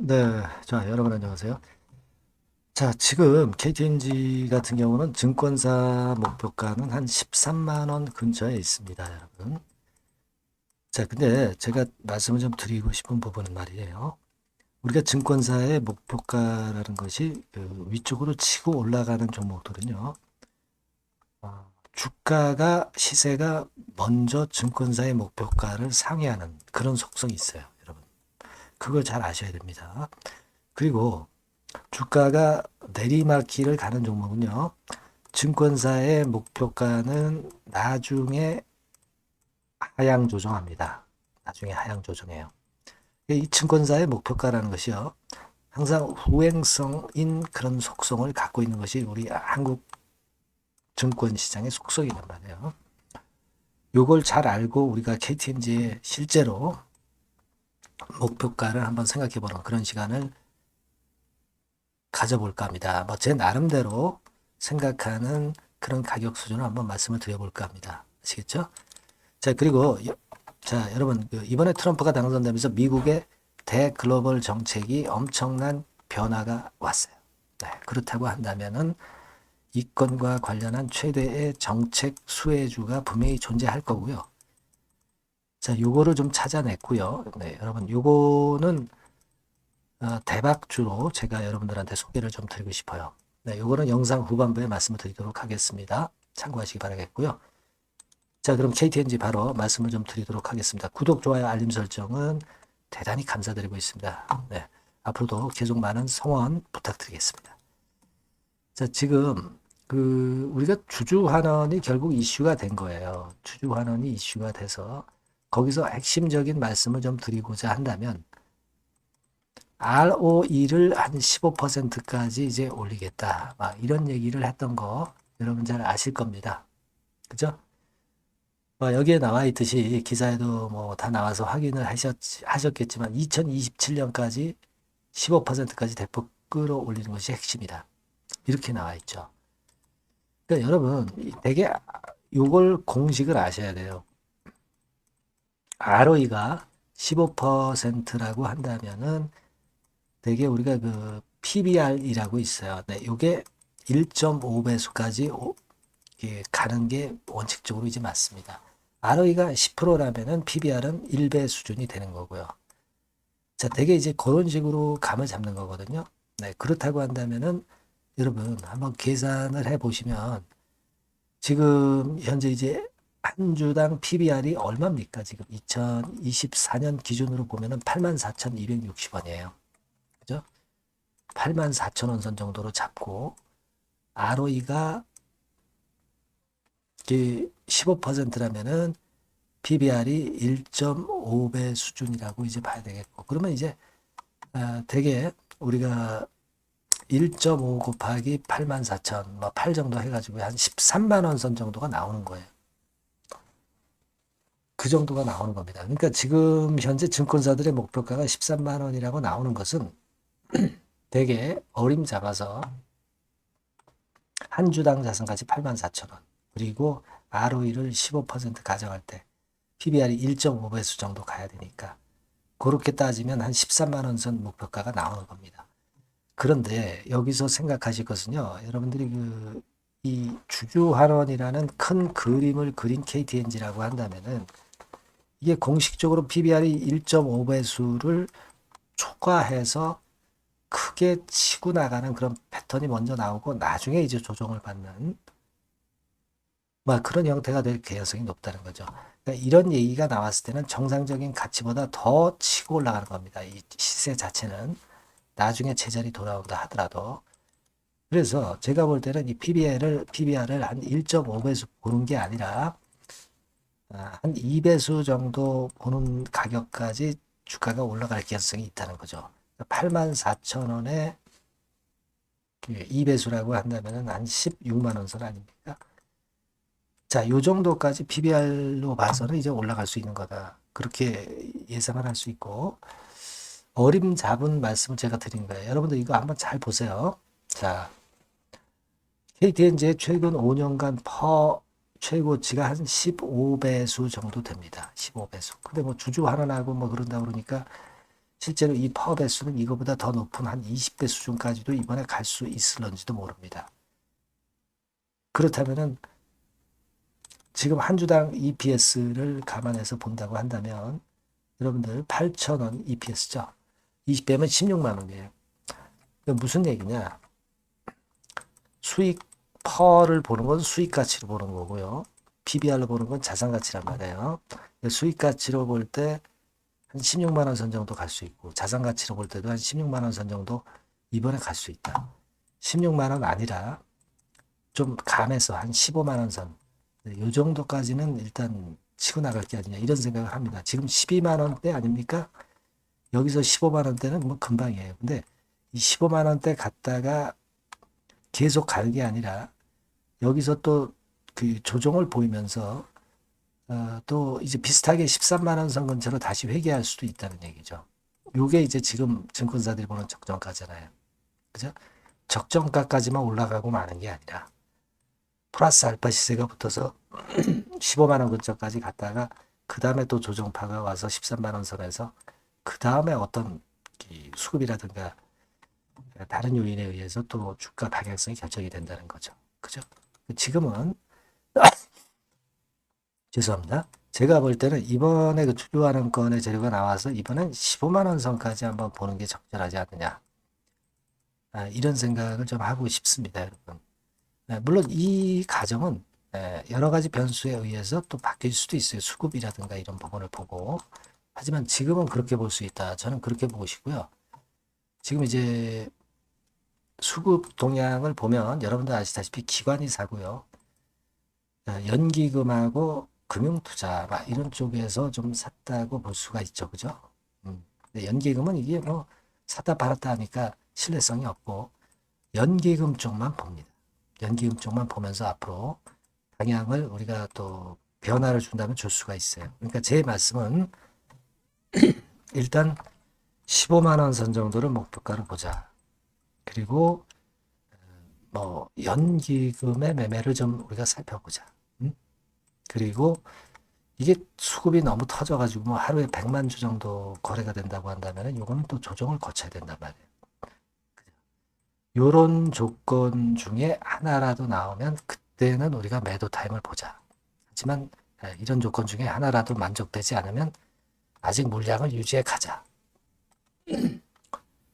네, 자, 여러분 안녕하세요. 자, 지금 KTNG 같은 경우는 증권사 목표가는 한 13만 원 근처에 있습니다, 여러분. 자, 근데 제가 말씀을 좀 드리고 싶은 부분은 말이에요. 우리가 증권사의 목표가라는 것이 그 위쪽으로 치고 올라가는 종목들은요. 주가가 시세가 먼저 증권사의 목표가를 상회하는 그런 속성이 있어요, 여러분. 그걸 잘 아셔야 됩니다. 그리고 주가가 내리막길을 가는 종목은요. 증권사의 목표가는 나중에 하향 조정합니다. 나중에 하향 조정해요. 이 증권사의 목표가라는 것이요. 항상 후행성인 그런 속성을 갖고 있는 것이 우리 한국 증권 시장의 속성이란 말이에요. 요걸 잘 알고 우리가 KTNG의 실제로 목표가를 한번 생각해 보는 그런 시간을 가져볼까 합니다. 뭐 제 나름대로 생각하는 그런 가격 수준을 한번 말씀을 드려볼까 합니다. 아시겠죠? 자, 그리고 자, 여러분 그 이번에 트럼프가 당선되면서 미국의 대글로벌 정책이 엄청난 변화가 왔어요. 네, 그렇다고 한다면은 이권과 관련한 최대의 정책 수혜주가 분명히 존재할 거고요. 자, 요거를 좀 찾아냈고요. 네, 여러분 요거는 대박주로 제가 여러분들한테 소개를 좀 드리고 싶어요. 네, 요거는 영상 후반부에 말씀을 드리도록 하겠습니다. 참고하시기 바라겠고요. 자, 그럼 KTNG 바로 말씀을 좀 드리도록 하겠습니다. 구독, 좋아요, 알림 설정은 대단히 감사드리고 있습니다. 네, 앞으로도 계속 많은 성원 부탁드리겠습니다. 자, 지금 우리가 주주환원이 결국 이슈가 된 거예요. 주주환원이 이슈가 돼서 거기서 핵심적인 말씀을 좀 드리고자 한다면 ROE를 한 15%까지 이제 올리겠다. 막 이런 얘기를 했던 거 여러분 잘 아실 겁니다. 그죠? 여기에 나와 있듯이 기사에도 뭐 다 나와서 확인을 하셨겠지만 2027년까지 15%까지 대폭 끌어올리는 것이 핵심이다. 이렇게 나와 있죠. 그러니까 여러분 되게 요걸 공식을 아셔야 돼요. ROE가 15%라고 한다면은 되게 우리가 그 PBR이라고 있어요. 네, 요게 1.5배수까지 가는 게 원칙적으로 이제 맞습니다. ROE가 10%라면은 PBR은 1배 수준이 되는 거고요. 자, 되게 이제 그런 식으로 감을 잡는 거거든요. 네, 그렇다고 한다면은 여러분 한번 계산을 해 보시면 지금 현재 이제 한 주당 PBR이 얼마입니까? 지금 2024년 기준으로 보면은 84,260원이에요. 그죠? 84,000원 선 정도로 잡고 ROE가 15%라면은 PBR이 1.5배 수준이라고 이제 봐야 되겠고 그러면 이제 되게 우리가 1.5 곱하기 84,000, 뭐 8 정도 해가지고 한 13만 원 선 정도가 나오는 거예요. 그 정도가 나오는 겁니다. 그러니까 지금 현재 증권사들의 목표가가 13만 원이라고 나오는 것은 되게 어림잡아서 한 주당 자산가치 84,000원 그리고 ROE를 15% 가정할 때 PBR이 1.5배수 정도 가야 되니까 그렇게 따지면 한 13만 원 선 목표가가 나오는 겁니다. 그런데 여기서 생각하실 것은요. 여러분들이 이 주주환원이라는 큰 그림을 그린 KTNG라고 한다면은 이게 공식적으로 PBR이 1.5배수를 초과해서 크게 치고 나가는 그런 패턴이 먼저 나오고 나중에 이제 조정을 받는 막 그런 형태가 될 개연성이 높다는 거죠. 그러니까 이런 얘기가 나왔을 때는 정상적인 가치보다 더 치고 올라가는 겁니다. 이 시세 자체는 나중에 제자리 돌아온다 하더라도. 그래서 제가 볼 때는 이 PBR을 한 1.5배수 보는 게 아니라 한 2배수 정도 보는 가격까지 주가가 올라갈 개연성이 있다는 거죠. 84,000원에 2배수라고 한다면 한 16만 원 선 아닙니까? 자, 요 정도까지 PBR로 봐서는 이제 올라갈 수 있는 거다. 그렇게 예상을 할 수 있고, 어림잡은 말씀을 제가 드린 거예요. 여러분들 이거 한번 잘 보세요. 자, KTNG의 최근 5년간 최고치가 한 15배수 정도 됩니다. 15배수. 근데 뭐 주주 환원하고 뭐 그런다 그러니까 실제로 이 파워 배수는 이거보다 더 높은 한 20배 수준까지도 이번에 갈 수 있을런지도 모릅니다. 그렇다면은 지금 한 주당 EPS를 감안해서 본다고 한다면 여러분들 8,000원 EPS죠. 20배면 16만 원이에요. 무슨 얘기냐? 수익 퍼를 보는 건 수익 가치로 보는 거고요. PBR로 보는 건 자산 가치란 말이에요. 수익 가치로 볼 때 한 16만 원 선 정도 갈 수 있고 자산 가치로 볼 때도 한 16만 원 선 정도 이번에 갈 수 있다. 16만 원 아니라 좀 감해서 한 15만 원 선. 이 정도까지는 일단 치고 나갈 게 아니냐 이런 생각을 합니다. 지금 12만 원대 아닙니까? 여기서 15만 원대는 뭐 금방이에요. 근데 이 15만 원대 갔다가 계속 가는 게 아니라 여기서 또 그 조정을 보이면서 또 이제 비슷하게 13만 원 선 근처로 다시 회귀할 수도 있다는 얘기죠. 요게 이제 지금 증권사들이 보는 적정가잖아요. 그죠? 적정가까지만 올라가고 마는 게 아니라 플러스 알파 시세가 붙어서 15만 원 근처까지 갔다가 그 다음에 또 조정파가 와서 13만 원 선에서 그 다음에 어떤 수급이라든가 다른 요인에 의해서 또 주가 방향성이 결정이 된다는 거죠. 그죠? 지금은 죄송합니다. 제가 볼 때는 이번에 그 주요하는 건의 재료가 나와서 이번엔 15만 원 선까지 한번 보는 게 적절하지 않느냐. 이런 생각을 좀 하고 싶습니다, 여러분. 물론 이 가정은 여러 가지 변수에 의해서 또 바뀔 수도 있어요. 수급이라든가 이런 부분을 보고. 하지만 지금은 그렇게 볼 수 있다. 저는 그렇게 보고 싶고요. 지금 이제 수급 동향을 보면 여러분들 아시다시피 기관이 사고요. 연기금하고 금융투자 막 이런 쪽에서 좀 샀다고 볼 수가 있죠. 그죠? 근데 연기금은 이게 뭐 샀다 팔았다 하니까 신뢰성이 없고 연기금 쪽만 봅니다. 연기금 쪽만 보면서 앞으로 방향을 우리가 또 변화를 준다면 줄 수가 있어요. 그러니까 제 말씀은 일단 15만 원 선 정도를 목표가로 보자. 그리고 뭐 연기금의 매매를 좀 우리가 살펴보자. 그리고 이게 수급이 너무 터져가지고 뭐 하루에 100만 주 정도 거래가 된다고 한다면 이거는 또 조정을 거쳐야 된단 말이에요. 요런 조건 중에 하나라도 나오면 그때는 우리가 매도 타임을 보자. 하지만 이런 조건 중에 하나라도 만족되지 않으면 아직 물량을 유지해 가자.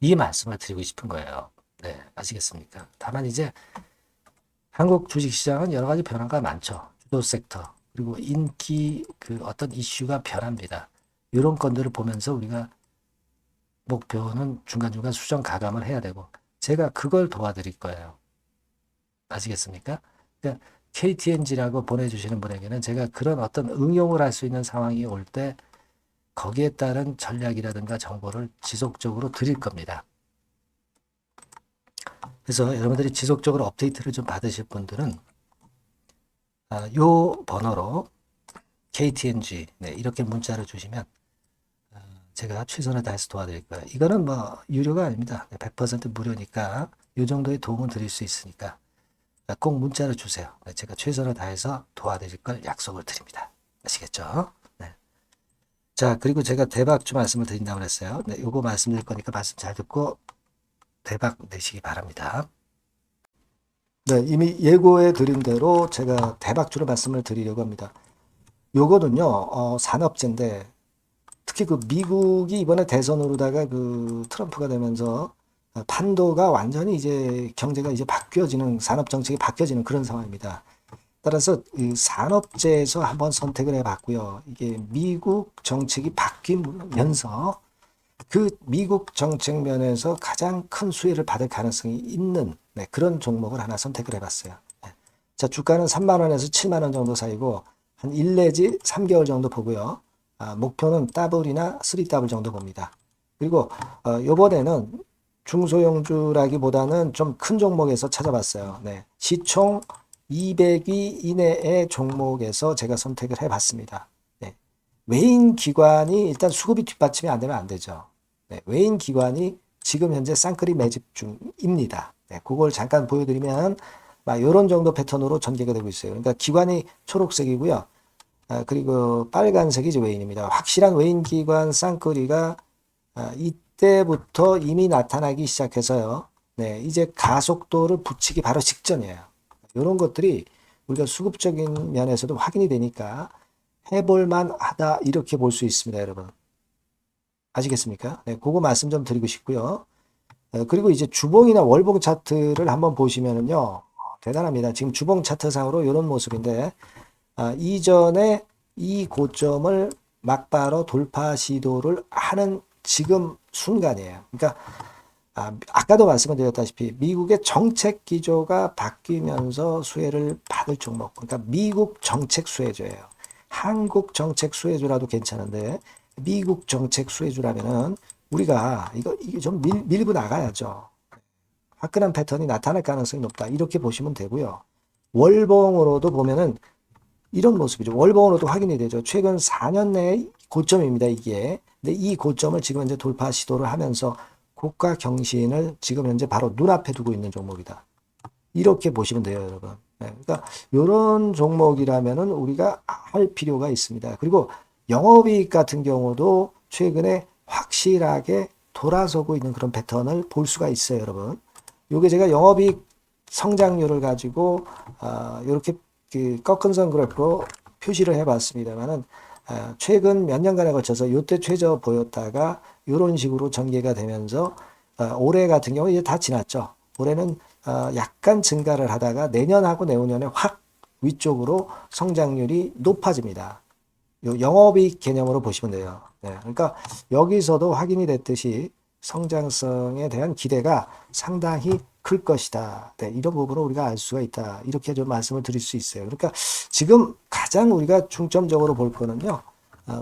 이 말씀을 드리고 싶은 거예요. 네, 아시겠습니까? 다만 이제 한국 주식시장은 여러 가지 변화가 많죠. 주도 섹터 그리고 인기 그 어떤 이슈가 변합니다. 이런 건들을 보면서 우리가 목표는 중간중간 수정 가감을 해야 되고 제가 그걸 도와드릴 거예요. 아시겠습니까? 그러니까 KTNG라고 보내주시는 분에게는 제가 그런 어떤 응용을 할 수 있는 상황이 올 때 거기에 따른 전략이라든가 정보를 지속적으로 드릴 겁니다. 그래서 여러분들이 지속적으로 업데이트를 좀 받으실 분들은 요 번호로 KTNG 이렇게 문자를 주시면 제가 최선을 다해서 도와드릴 거예요. 이거는 뭐 유료가 아닙니다. 100% 무료니까 이 정도의 도움은 드릴 수 있으니까 꼭 문자를 주세요. 제가 최선을 다해서 도와드릴 걸 약속을 드립니다. 아시겠죠? 네. 자, 그리고 제가 대박주 말씀을 드린다고 그랬어요. 네, 요거 말씀드릴 거니까 말씀 잘 듣고 대박 내시기 바랍니다. 네, 이미 예고해 드린 대로 제가 대박주로 말씀을 드리려고 합니다. 요거는요, 산업재인데, 특히 그 미국이 이번에 대선으로다가 그 트럼프가 되면서 판도가 완전히 이제 경제가 이제 바뀌어지는, 산업 정책이 바뀌어지는 그런 상황입니다. 따라서 이 산업재에서 한번 선택을 해봤고요. 이게 미국 정책이 바뀌면서 그 미국 정책 면에서 가장 큰 수혜를 받을 가능성이 있는 그런 종목을 하나 선택을 해봤어요. 자, 주가는 3만 원에서 7만 원 정도 사이고 한 1 내지 3개월 정도 보고요. 목표는 더블이나 3더블 정도 봅니다. 그리고 이번에는 중소형주라기보다는 좀 큰 종목에서 찾아봤어요. 네. 시총 200위 이내의 종목에서 제가 선택을 해봤습니다. 네. 외인 기관이 일단 수급이 뒷받침이 안 되면 안 되죠. 네. 외인 기관이 지금 현재 쌍끌이 매집 중입니다. 네. 그걸 잠깐 보여드리면 이런 정도 패턴으로 전개가 되고 있어요. 그러니까 기관이 초록색이고요. 그리고 빨간색이 이제 외인입니다. 확실한 외인 기관 쌍끌이가 이때부터 이미 나타나기 시작해서요. 네, 이제 가속도를 붙이기 바로 직전이에요. 이런 것들이 우리가 수급적인 면에서도 확인이 되니까 해볼만 하다 이렇게 볼 수 있습니다, 여러분. 아시겠습니까? 네, 그거 말씀 좀 드리고 싶고요. 그리고 이제 주봉이나 월봉 차트를 한번 보시면은요, 대단합니다. 지금 주봉 차트상으로 이런 모습인데, 이전에 이 고점을 막바로 돌파 시도를 하는 지금 순간이에요. 그러니까 아까도 말씀을 드렸다시피 미국의 정책 기조가 바뀌면서 수혜를 받을 종목, 그러니까 미국 정책 수혜주예요. 한국 정책 수혜주라도 괜찮은데 미국 정책 수혜주라면은 우리가 이게 좀 밀고 나가야죠. 화끈한 패턴이 나타날 가능성이 높다. 이렇게 보시면 되고요. 월봉으로도 보면은 이런 모습이죠. 월봉으로도 확인이 되죠. 최근 4년 내의 고점입니다, 이게. 근데 이 고점을 지금 현재 돌파 시도를 하면서 고가 경신을 지금 현재 바로 눈앞에 두고 있는 종목이다. 이렇게 보시면 돼요, 여러분. 네, 그러니까 이런 종목이라면은 우리가 할 필요가 있습니다. 그리고 영업이익 같은 경우도 최근에 확실하게 돌아서고 있는 그런 패턴을 볼 수가 있어요, 여러분. 요게 제가 영업이익 성장률을 가지고 이렇게 그 꺾은 선 그래프로 표시를 해봤습니다만은 최근 몇 년간에 걸쳐서 요때 최저 보였다가 이런 식으로 전개가 되면서 올해 같은 경우 이제 다 지났죠. 올해는 약간 증가를 하다가 내년하고 내후년에 확 위쪽으로 성장률이 높아집니다. 요 영업이익 개념으로 보시면 돼요. 네, 그러니까 여기서도 확인이 됐듯이 성장성에 대한 기대가 상당히 클 것이다. 네, 이런 부분을 우리가 알 수가 있다. 이렇게 좀 말씀을 드릴 수 있어요. 그러니까 지금 가장 우리가 중점적으로 볼 거는요.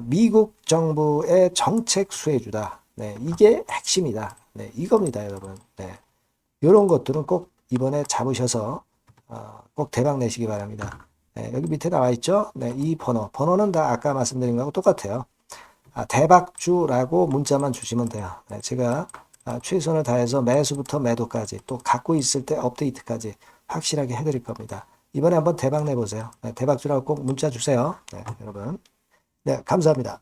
미국 정부의 정책 수혜주다. 네, 이게 핵심이다. 네, 이겁니다, 여러분. 네, 이런 것들은 꼭 이번에 잡으셔서 꼭 대박 내시기 바랍니다. 네, 여기 밑에 나와 있죠? 네, 이 번호는 다 아까 말씀드린 거하고 똑같아요. 대박주라고 문자만 주시면 돼요. 네, 제가 최선을 다해서 매수부터 매도까지 또 갖고 있을 때 업데이트까지 확실하게 해드릴 겁니다. 이번에 한번 대박 내보세요. 네, 대박주라고 꼭 문자 주세요. 네, 여러분. 네, 감사합니다.